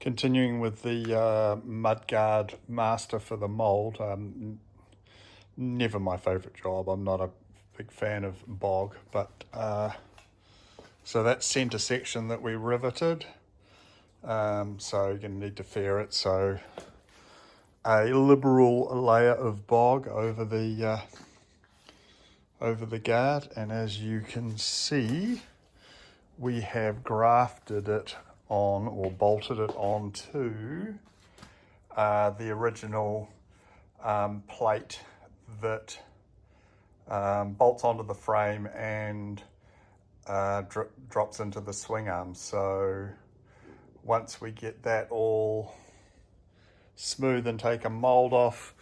Continuing with the Mudguard master for the mould. Never my favourite job. I'm not a big fan of bog, but so that centre section that we riveted. So you're going to need to fair it. So a liberal layer of bog over the guard, and as you can see, we have grafted it on, or bolted it onto the original plate that bolts onto the frame and drops into the swing arm. So once we get that all smooth and take a mold off,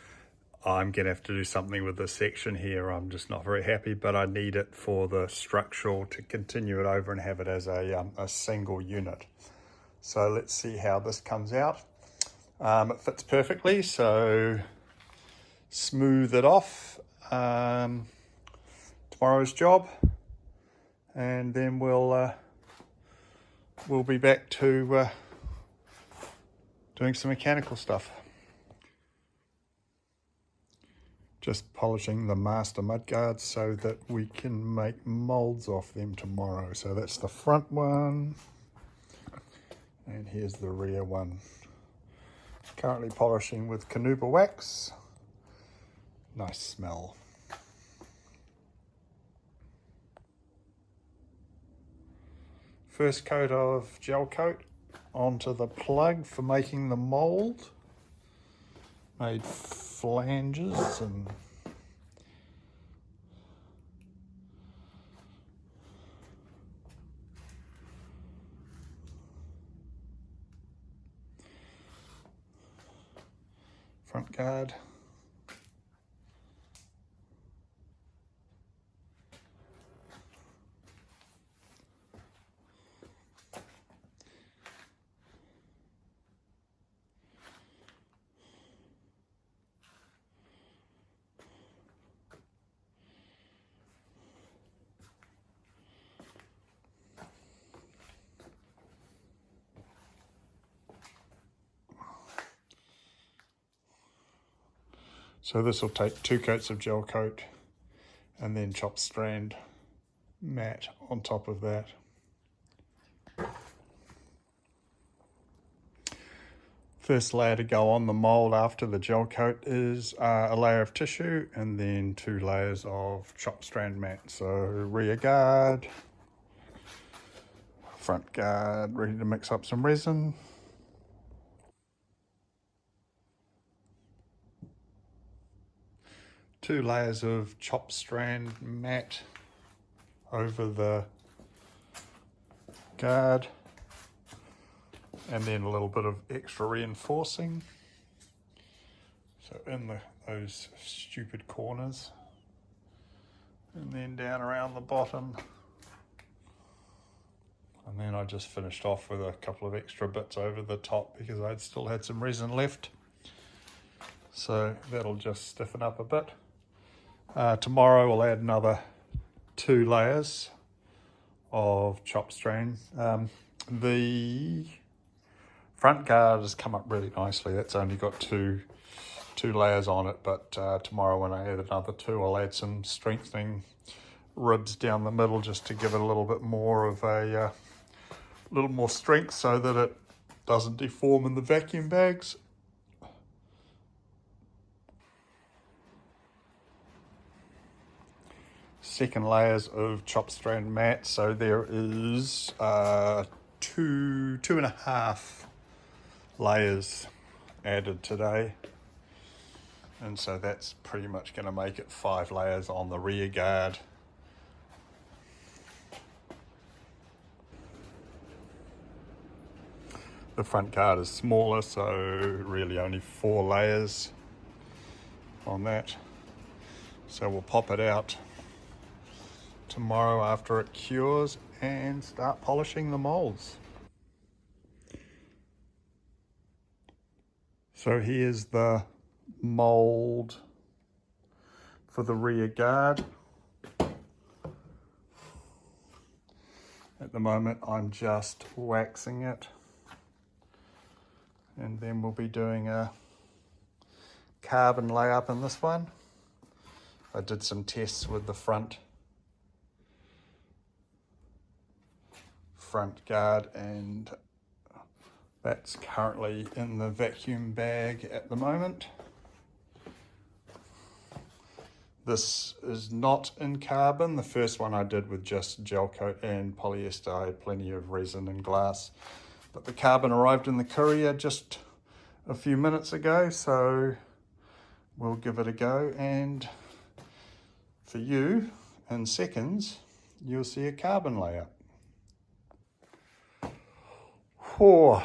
I'm going to have to do something with this section here. I'm just not very happy, but I need it for the structural to continue it over and have it as a single unit. So let's see how this comes out. It fits perfectly, so smooth it off. Tomorrow's job, and then we'll be back to doing some mechanical stuff. Just polishing the master mudguards so that we can make molds off them tomorrow. So that's the front one, and here's the rear one. Currently polishing with Canuba wax. Nice smell. First coat of gel coat onto the plug for making the mold. Made flanges and front guard. So this will take 2 coats of gel coat and then chopped strand mat on top of that. First layer to go on the mold after the gel coat is a layer of tissue and then 2 layers of chopped strand mat. So rear guard, front guard, ready to mix up some resin. Two layers of chopped strand mat over the guard, and then a little bit of extra reinforcing. So in those stupid corners, and then down around the bottom. And then I just finished off with a couple of extra bits over the top because I'd still had some resin left. So that'll just stiffen up a bit. Tomorrow we'll add another 2 layers of chopped strand. The front guard has come up really nicely. That's only got two layers on it, but tomorrow when I add another 2, I'll add some strengthening ribs down the middle just to give it a little bit more of a little more strength so that it doesn't deform in the vacuum bags. Second layers of chopped strand mat, so there is 2.5 layers added today, and so that's pretty much going to make it 5 layers on the rear guard. The front guard is smaller, so really only 4 layers on that. So we'll pop it out tomorrow after it cures and start polishing the molds. So here's the mold for the rear guard. At the moment I'm just waxing it. and then we'll be doing a carbon layup in this one. I did some tests with the front guard, and that's currently in the vacuum bag at the moment. This is not in carbon. The first one I did with just gel coat and polyester. I had plenty of resin and glass, but the carbon arrived in the courier just a few minutes ago, so we'll give it a go, and for you, in seconds, you'll see a carbon layer. Oh,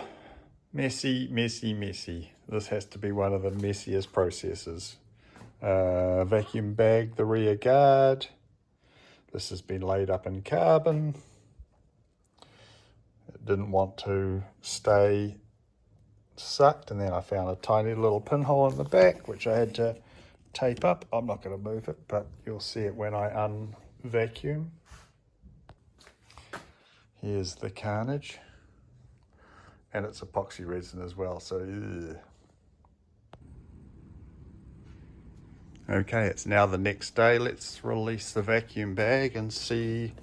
messy, messy, messy. This has to be one of the messiest processes. Vacuum bag the rear guard. This has been laid up in carbon. It didn't want to stay sucked, and then I found a tiny little pinhole in the back which I had to tape up. I'm not going to move it, but you'll see it when I unvacuum. Here's the carnage, and it's epoxy resin as well, so ugh. Okay, it's now the next day. Let's release the vacuum bag and see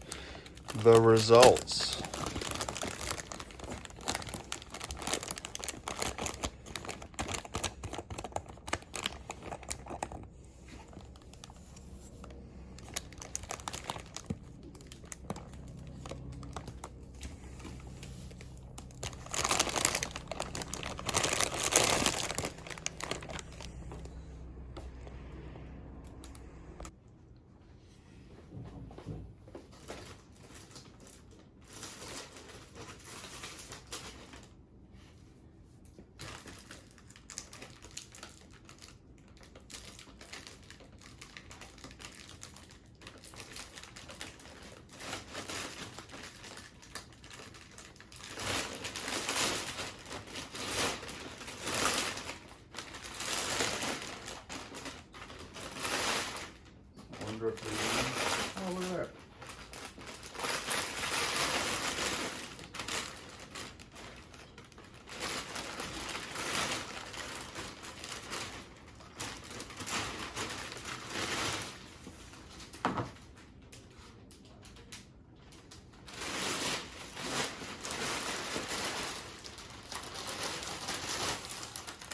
the results. Oh, look at that.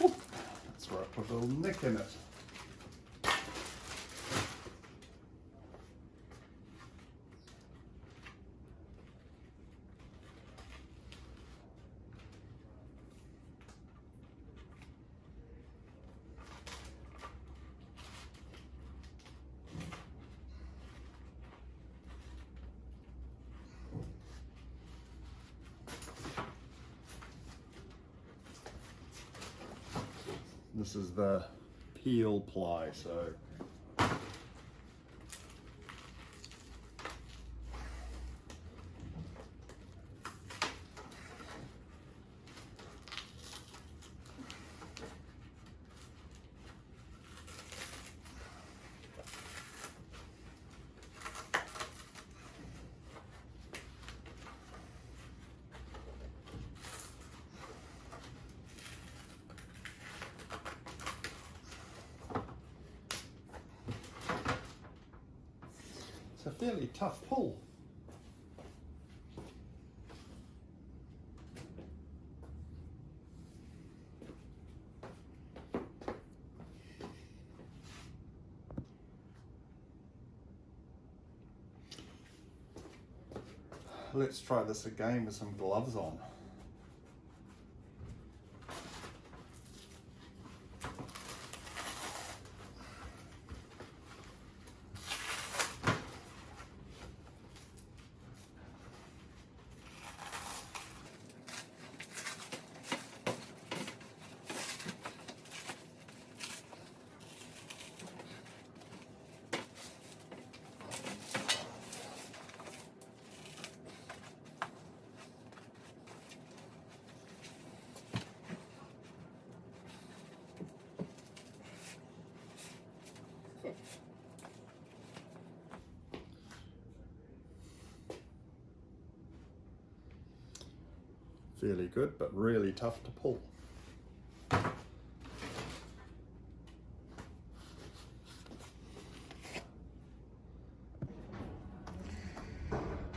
Whoop. That's right, put a little nick in it. This is the peel ply, so it's a fairly tough pull. Let's try this again with some gloves on. Fairly good, but really tough to pull.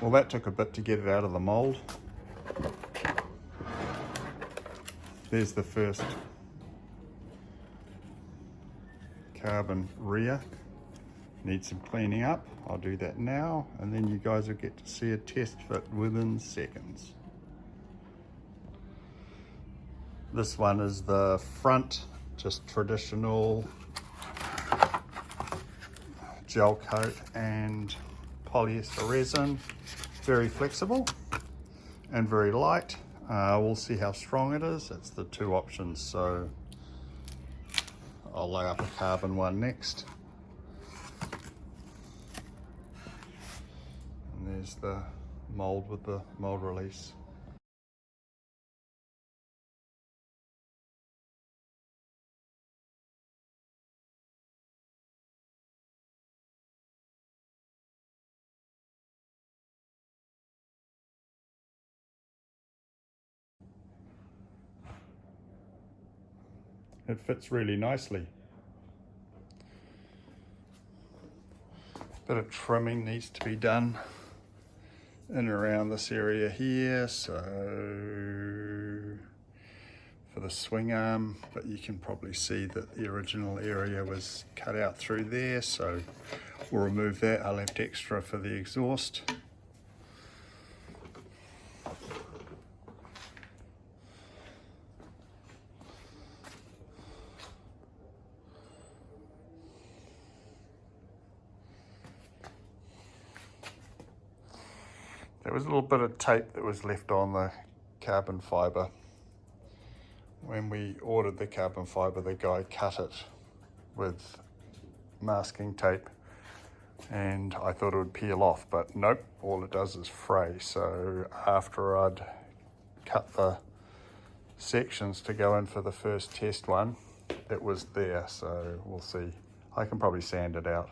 Well, that took a bit to get it out of the mold. There's the first carbon rear. Needs some cleaning up. I'll do that now, and then you guys will get to see a test fit within seconds. This one is the front, just traditional gel coat and polyester resin. Very flexible and very light. We'll see how strong it is. It's the two options, so I'll lay up a carbon one next. And there's the mold with the mold release. It fits really nicely. Bit of trimming needs to be done in and around this area here, so for the swing arm, but you can probably see that the original area was cut out through there, so we'll remove that. I left extra for the exhaust. There was a little bit of tape that was left on the carbon fibre. When we ordered the carbon fibre, the guy cut it with masking tape, and I thought it would peel off, but nope, all it does is fray. So after I'd cut the sections to go in for the first test one, it was there, so we'll see. I can probably sand it out.